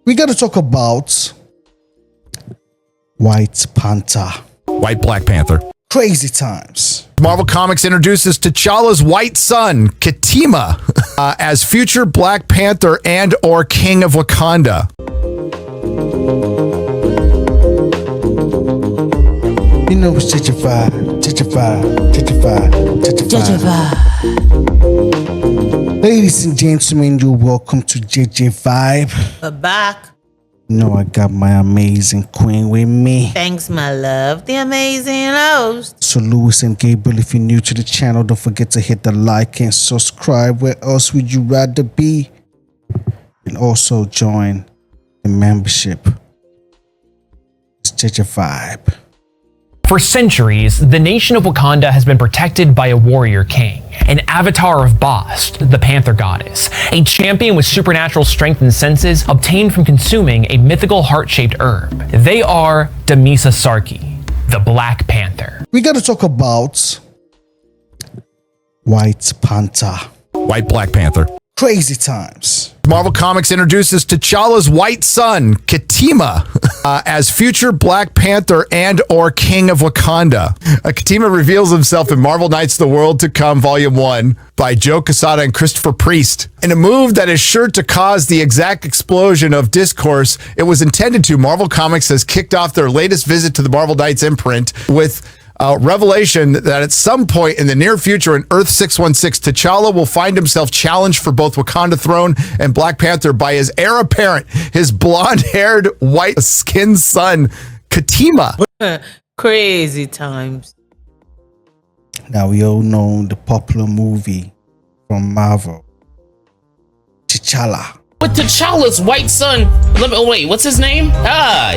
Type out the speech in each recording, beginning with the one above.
we got to talk about White Panther. Black Panther. Crazy times. Marvel Comics introduces T'Challa's white son, Ketema, as future Black Panther and or King of Wakanda. You know it's JEJE Vibe, JEJE Vibe, JEJE Vibe, JEJE Vibe. Ladies and gentlemen, you're welcome to JEJE Vibe. We're back. You know I got my amazing queen with me. Thanks, my love. The amazing host. So Lewis and Gabriel, if you're new to the channel, don't forget to hit the like and subscribe. Where else would you rather be? And also join the membership. It's JEJE Vibe. For centuries, the nation of Wakanda has been protected by a warrior king, an avatar of Bast, the Panther goddess, a champion with supernatural strength and senses obtained from consuming a mythical heart-shaped herb. They are Demisa Sarki, the Black Panther. We got to talk about White Panther. Black Panther. Crazy times. Marvel Comics introduces T'Challa's white son, Ketema, as future Black Panther and or King of Wakanda. Ketema reveals himself in Marvel Knights of the World to Come Volume 1 by Joe Quesada and Christopher Priest. In a move that is sure to cause the exact explosion of discourse it was intended to, Marvel Comics has kicked off their latest visit to the Marvel Knights imprint with revelation that at some point in the near future in Earth 616, T'Challa will find himself challenged for both Wakanda throne and Black Panther by his heir apparent, his blonde-haired, white-skinned son, Ketema. Crazy times. Now we all know the popular movie from Marvel, T'Challa. With T'Challa's white son, wait, what's his name?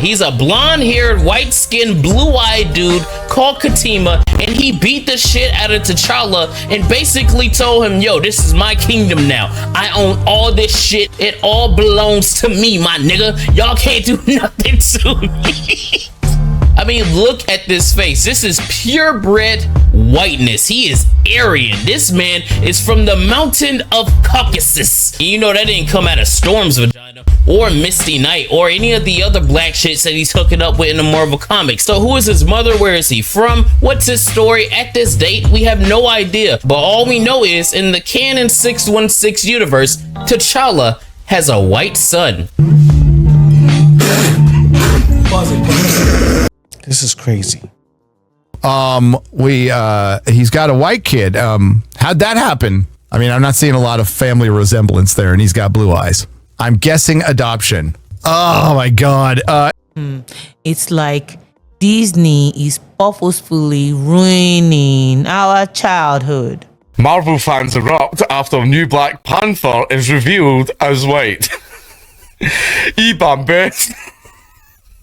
He's a blonde-haired, white-skinned, blue-eyed dude called Ketema, and he beat the shit out of T'Challa and basically told him, yo, this is my kingdom now. I own all this shit. It all belongs to me, my nigga. Y'all can't do nothing to me. I mean, look at this face. This is purebred whiteness. He is Aryan. This man is from the mountain of Caucasus. You know that didn't come out of Storm's vagina or Misty Knight or any of the other black shits that he's hooking up with in the Marvel Comics. So who is his mother? Where is he from? What's his story? At this date, we have no idea. But all we know is in the canon 616 universe, T'Challa has a white son. This is crazy. He's got a white kid. How'd that happen? I mean, I'm not seeing a lot of family resemblance there, and he's got blue eyes. I'm guessing adoption. Oh my God. It's like Disney is purposefully ruining our childhood. Marvel fans erupt after new Black Panther is revealed as white. E-Bambest.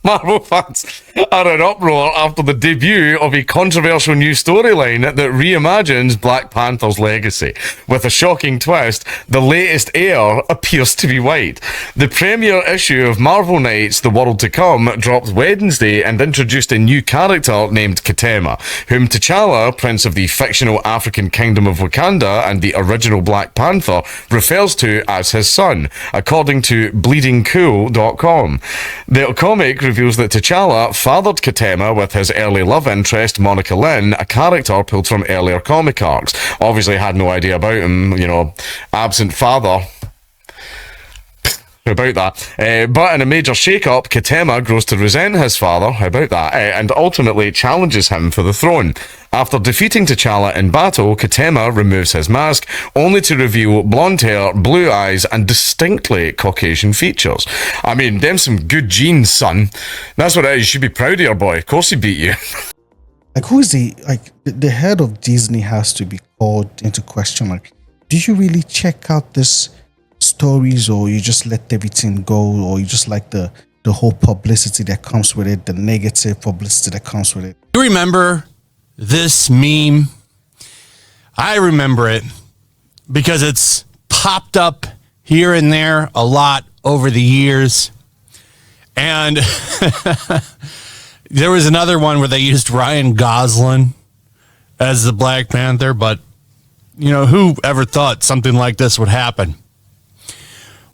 Marvel fans are in uproar after the debut of a controversial new storyline that reimagines Black Panther's legacy. With a shocking twist, the latest heir appears to be white. The premiere issue of Marvel Knights: The World to Come dropped Wednesday and introduced a new character named Ketema, whom T'Challa, Prince of the fictional African Kingdom of Wakanda and the original Black Panther, refers to as his son, according to BleedingCool.com. The comic reveals that T'Challa fathered Ketema with his early love interest, Monica Lynn, a character pulled from earlier comic arcs. Obviously had no idea about him, absent father. How about that? But in a major shake-up, Ketema grows to resent his father, how about that, and ultimately challenges him for the throne. After defeating T'Challa in battle, Ketema removes his mask, only to reveal blonde hair, blue eyes, and distinctly Caucasian features. I mean, them some good genes, son. That's what it is. You should be proud of your boy. Of course he beat you. Like, who is the head of Disney has to be called into question. Like, do you really check out this stories, or you just let everything go, or you just like the whole publicity that comes with it, the negative publicity that comes with it? You remember this meme? I remember it because it's popped up here and there a lot over the years. And there was another one where they used Ryan Gosling as the Black Panther, but who ever thought something like this would happen?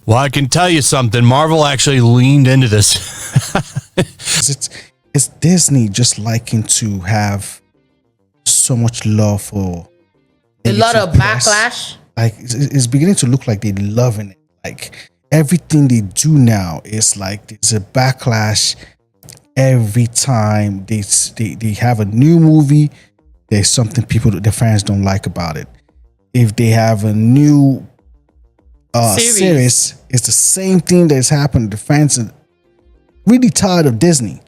Well, I can tell you something. Marvel actually leaned into this. It's Disney just liking to have so much love for A lot of negative press. backlash. Like it's beginning to look like they're loving it. Like everything they do now is like there's a backlash every time they have a new movie. There's something the fans don't like about it. If they have a new series, it's the same thing that's happened. The fans are really tired of Disney.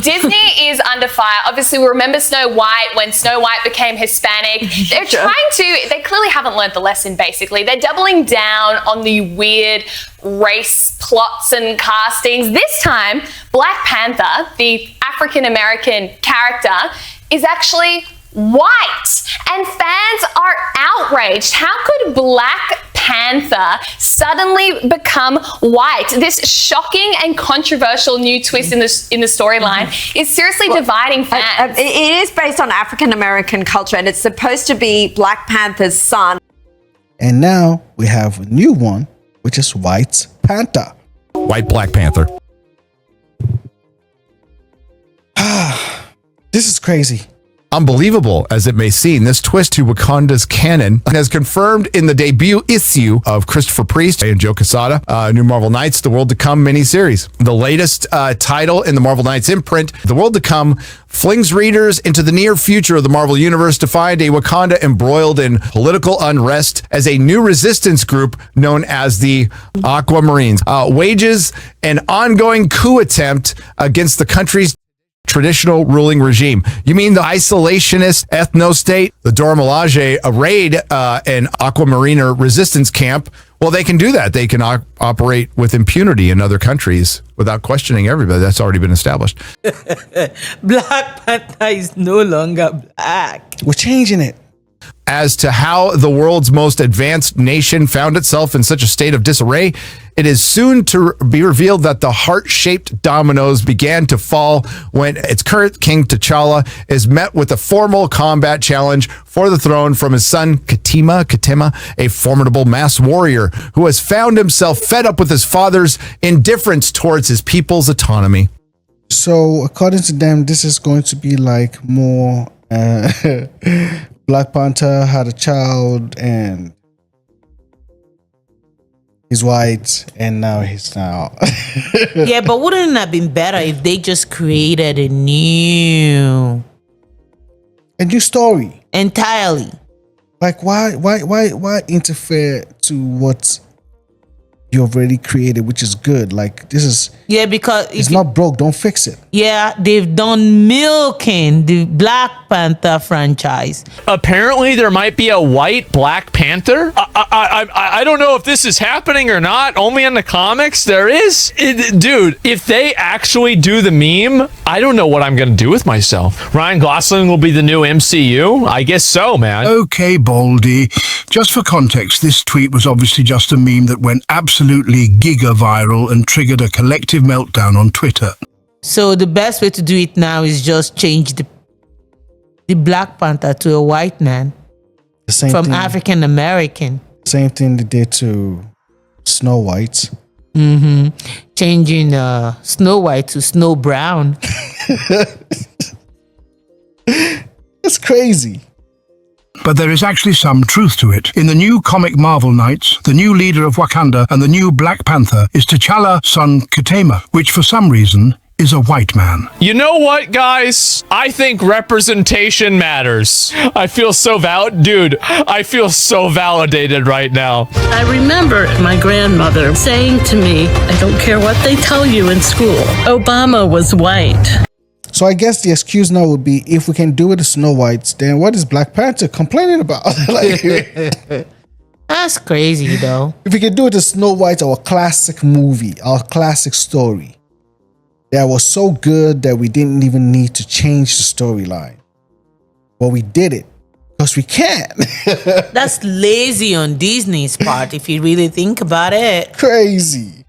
Disney is under fire. Obviously, we remember Snow White when Snow White became Hispanic. They clearly haven't learned the lesson, basically. They're doubling down on the weird race plots and castings. This time, Black Panther, the African-American character, is actually white. And fans are outraged. How could Black Panther suddenly become white? This shocking and controversial new twist in the storyline is seriously dividing fans. It is based on African American culture, and it's supposed to be Black Panther's son. And now we have a new one, which is White Panther. White Black Panther. This is crazy. Unbelievable as it may seem, this twist to Wakanda's canon has confirmed in the debut issue of Christopher Priest and Joe Quesada, New Marvel Knights, The World to Come miniseries. The latest title in the Marvel Knights imprint, The World to Come, flings readers into the near future of the Marvel Universe to find a Wakanda embroiled in political unrest as a new resistance group known as the Aquamarines wages an ongoing coup attempt against the country's traditional ruling regime. You mean the isolationist ethno-state, the Dora Milaje, raid an Aquamariner resistance camp? Well, they can do that. They can operate with impunity in other countries without questioning everybody. That's already been established. Black Panther is no longer black. We're changing it. As to how the world's most advanced nation found itself in such a state of disarray, it is soon to be revealed that the heart-shaped dominoes began to fall when its current king T'Challa is met with a formal combat challenge for the throne from his son Ketema, a formidable mass warrior who has found himself fed up with his father's indifference towards his people's autonomy. So according to them, this is going to be like more Black Panther had a child and he's white and now he's now. Yeah, but wouldn't it have been better if they just created a new story entirely? Like why interfere to what you already created, which is good? Like this is because it's not broke, don't fix it. Yeah, they've done milking the Black Panther franchise. Apparently, there might be a white Black Panther. I don't know if this is happening or not. Only in the comics, there is. Dude, if they actually do the meme, I don't know what I'm going to do with myself. Ryan Gosling will be the new MCU? I guess so, man. Okay, Baldy. Just for context, this tweet was obviously just a meme that went absolutely giga viral and triggered a collective meltdown on Twitter. So the best way to do it now is just change the Black Panther to a white man. The same from thing, African American. Same thing they did to Snow White. Changing Snow White to Snow Brown. It's crazy. But there is actually some truth to it. In the new comic Marvel Knights, the new leader of Wakanda and the new Black Panther is T'Challa's son Ketema, which for some reason is a white man. You know what, guys? I think representation matters. I feel so I feel so validated right now. I remember my grandmother saying to me, I don't care what they tell you in school, Obama was white. So I guess the excuse now would be, if we can do it to Snow Whites, then what is Black Panther complaining about? That's crazy, though. If we can do it to Snow White, our classic movie, our classic story, that was so good that we didn't even need to change the storyline. But we did it because we can. That's lazy on Disney's part, if you really think about it. Crazy.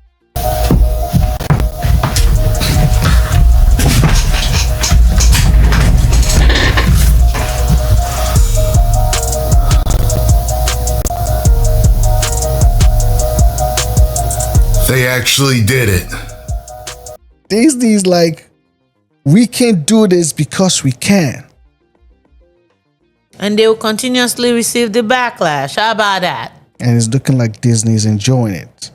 actually did it. Disney's like, we can do this because we can. And they will continuously receive the backlash. How about that? And it's looking like Disney's enjoying it.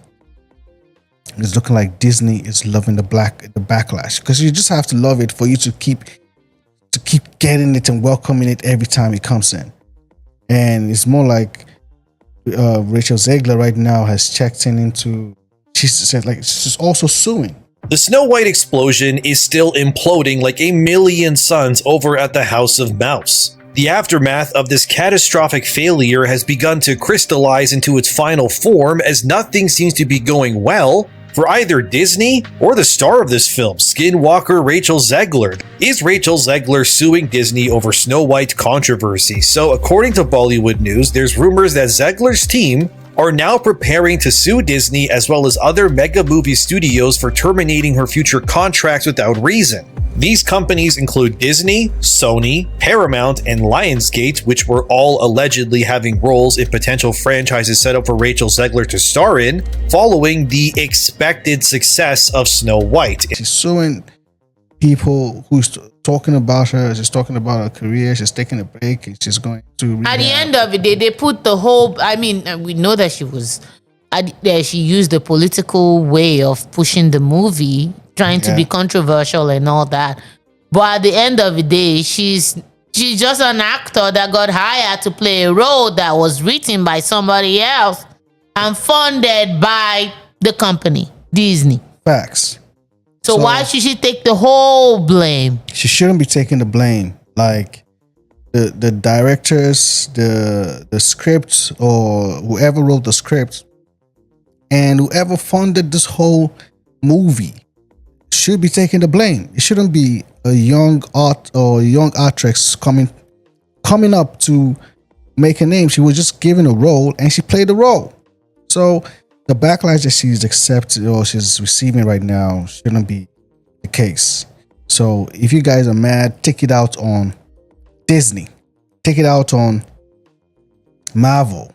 It's looking like Disney is loving the backlash, because you just have to love it for you to keep getting it and welcoming it every time it comes in. And it's more like Rachel Zegler right now has checked into. She said like she's also suing. The Snow White explosion is still imploding like a million suns over at the House of Mouse. The aftermath of this catastrophic failure has begun to crystallize into its final form, as nothing seems to be going well for either Disney or the star of this film, skinwalker Rachel Zegler. Is Rachel Zegler suing Disney over Snow White controversy? So according to Bollywood News, there's rumors that Zegler's team are now preparing to sue Disney as well as other mega movie studios for terminating her future contracts without reason. These companies include Disney, Sony, Paramount, and Lionsgate, which were all allegedly having roles in potential franchises set up for Rachel Zegler to star in, following the expected success of Snow White. She's suing people who's talking about her. She's talking about her career. She's taking a break. And she's going to rehab. At the end of the day, they put the whole. I mean, we know that she used the political way of pushing the movie, trying to be controversial and all that. But at the end of the day, she's just an actor that got hired to play a role that was written by somebody else and funded by the company, Disney. Facts. So why should she take the whole blame? She shouldn't be taking the blame. Like the directors, the scripts, or whoever wrote the script and whoever funded this whole movie should be taking the blame. It shouldn't be a young actress coming up to make a name. She was just given a role and she played the role. So the backlash that she's accepted or she's receiving right now shouldn't be the case. So if you guys are mad, take it out on Disney. Take it out on Marvel,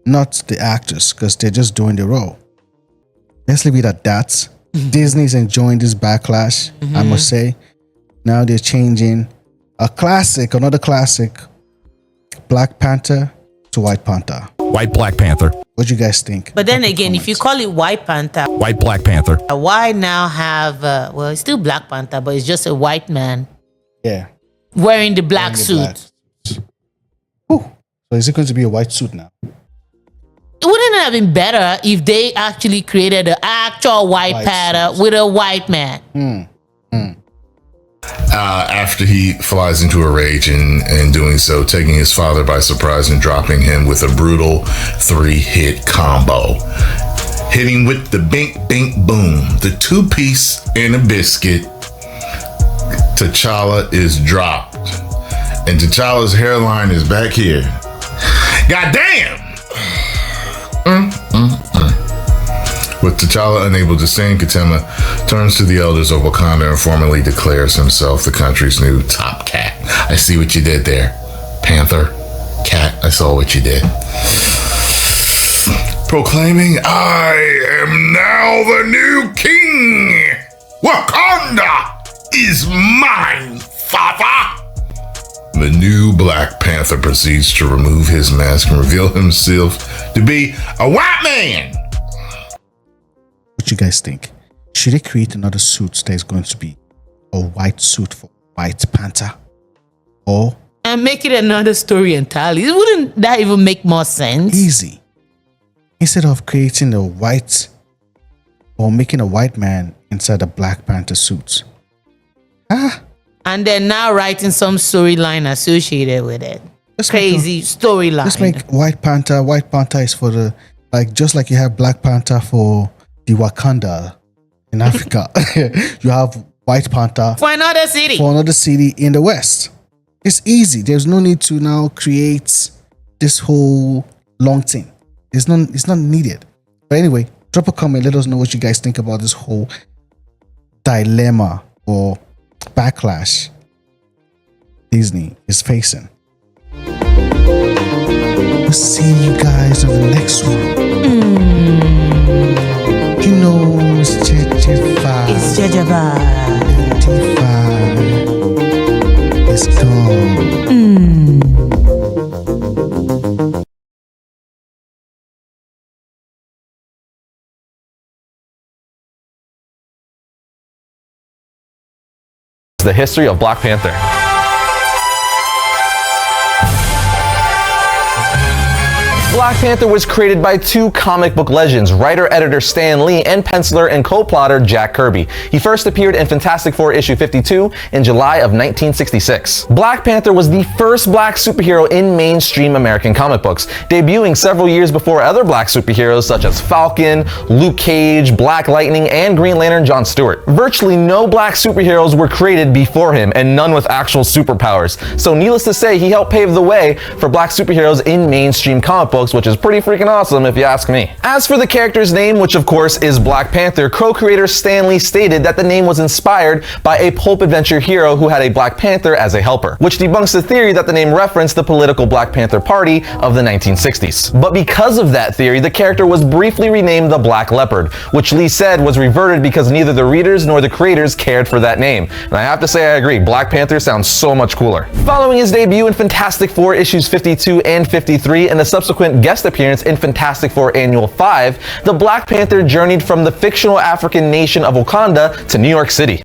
not the actors, because they're just doing the role. Let's leave it at that. Disney's enjoying this backlash, I must say. Now they're changing another classic, Black Panther to White Panther. White Black Panther. What do you guys think? But then again, if you call it White Panther, White Black Panther. Why now have, it's still Black Panther, but it's just a white man wearing the black suit. So is it going to be a white suit now? Wouldn't it have been better if they actually created an actual white Panther with a white man? After he flies into a rage and doing so, taking his father by surprise and dropping him with a brutal 3-hit combo. Hitting with the bink, bink, boom, the 2-piece and a biscuit. T'Challa is dropped. And T'Challa's hairline is back here. Goddamn! With T'Challa unable to sing, Ketema turns to the elders of Wakanda and formally declares himself the country's new top cat. I see what you did there, Panther. Cat, I saw what you did. Proclaiming, I am now the new king! Wakanda is mine, father! The new Black Panther proceeds to remove his mask and reveal himself to be a white man! What you guys think? Should they create another suit that is going to be a white suit for White Panther? Or and make it another story entirely? Wouldn't that even make more sense? Easy. Instead of creating a white or making a white man inside a Black Panther suit. And then now writing some storyline associated with it. Crazy storyline. Let's make White Panther. White Panther is for the, just like you have Black Panther for the Wakanda in Africa. You have White Panther for another city in the West. It's easy. There's no need to now create this whole long thing. It's not needed. But anyway, drop a comment. Let us know what you guys think about this whole dilemma or backlash Disney is facing. We'll see you guys on the next one. You know, it's JEJE Vibe. It's JEJE Vibe. It's gone. The history of Black Panther. Black Panther was created by two comic book legends, writer-editor Stan Lee and penciler and co-plotter Jack Kirby. He first appeared in Fantastic Four issue 52 in July of 1966. Black Panther was the first black superhero in mainstream American comic books, debuting several years before other black superheroes such as Falcon, Luke Cage, Black Lightning, and Green Lantern John Stewart. Virtually no black superheroes were created before him, and none with actual superpowers. So needless to say, he helped pave the way for black superheroes in mainstream comic books, which is pretty freaking awesome if you ask me. As for the character's name, which of course is Black Panther, co-creator Stan Lee stated that the name was inspired by a pulp adventure hero who had a Black Panther as a helper, which debunks the theory that the name referenced the political Black Panther Party of the 1960s. But because of that theory, the character was briefly renamed the Black Leopard, which Lee said was reverted because neither the readers nor the creators cared for that name. And I have to say I agree, Black Panther sounds so much cooler. Following his debut in Fantastic Four issues 52 and 53 and the subsequent guest appearance in Fantastic Four Annual 5, the Black Panther journeyed from the fictional African nation of Wakanda to New York City.